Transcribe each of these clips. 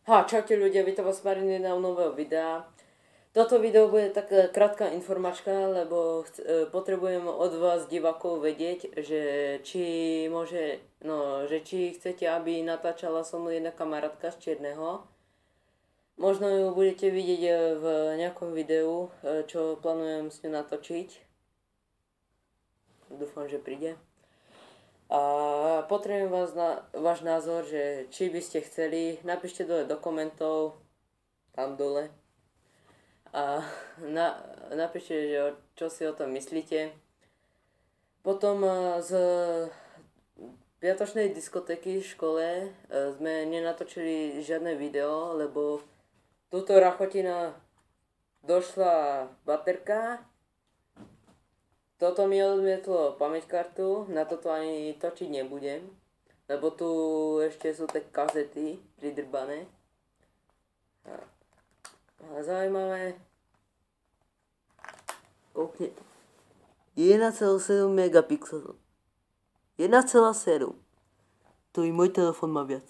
Čaute ľudia, vítam vás Mariny na nového videa. Toto video bude taká krátka informačka, lebo potrebujem od vás divákov vedieť, že či chcete, aby natáčala so mnou jedna kamarátka z Čierneho. Možno ju budete vidieť v nejakom videu, čo plánujem s ňou natočiť. Dúfam, že príde. A potrebujem váš názor, že či by ste chceli, napíšte dole do komentov, tam dole. A napíšte, čo si o tom myslíte. Potom z piatočnej diskotéky v škole sme nenatočili žiadne video, lebo túto rachotina došla baterka. Toto mi odmietlo pamäťkartu, na toto ani točiť nebudem, lebo tu ešte sú tie kazety pridrbané. A zaujímavé. Koukne. 1,7 megapixelov. 1,7. To i môj telefon má viac.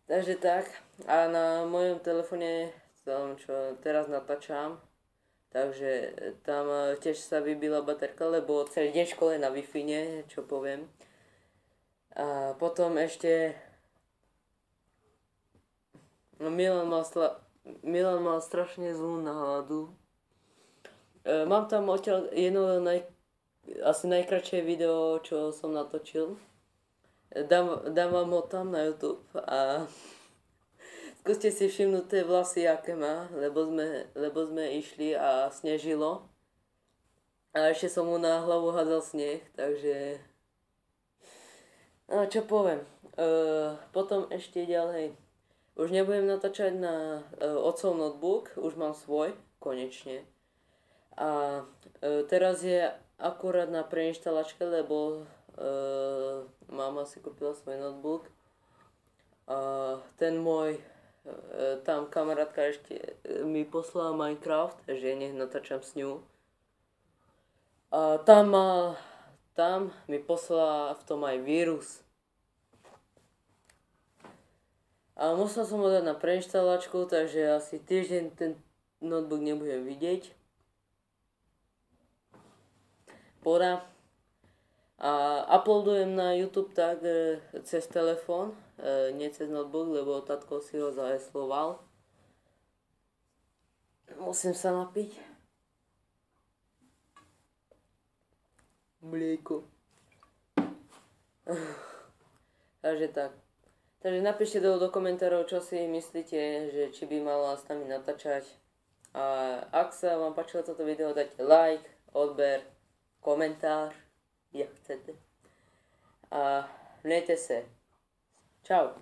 Takže tak. A na mojom telefone, čo teraz natáčam, takže tam tiež sa vybila baterka, lebo celý deň v škole na Wi-Fi, čo poviem. A potom ešte Milan mal strašne zlú náladu. Mám tam odtiaľ jedno asi najkratšie video, čo som natočil. Dám vám ho tam na YouTube a skúste si všimnúť tie vlasy, aké má, lebo sme išli a snežilo. A ešte som mu na hlavu hádzal sneh, takže čo poviem. Potom ešte ďalej. Už nebudem natáčať na otcov notebook, už mám svoj, konečne. A teraz je akurát na preinštalačke, lebo mama si kúpila svoj notebook. A ten môj tam kamarátka ešte mi poslala Minecraft, že nech natáčam s ňou. A tam mi poslala v tom aj vírus. A musel som ho dať na preinštalačku, takže asi týždeň ten notebook nebudem vidieť. Poda. A uploadujem na YouTube tak cez telefón, nie cez notebook, lebo tatko si ho zahesloval. Musím sa napiť. Mlieko. Takže tak. Takže napíšte do komentárov, čo si myslíte, že či by mala s nami natáčať. A ak sa vám páčilo toto video, dajte like, odber, komentár. Jak chcete. A mějte se. Čau.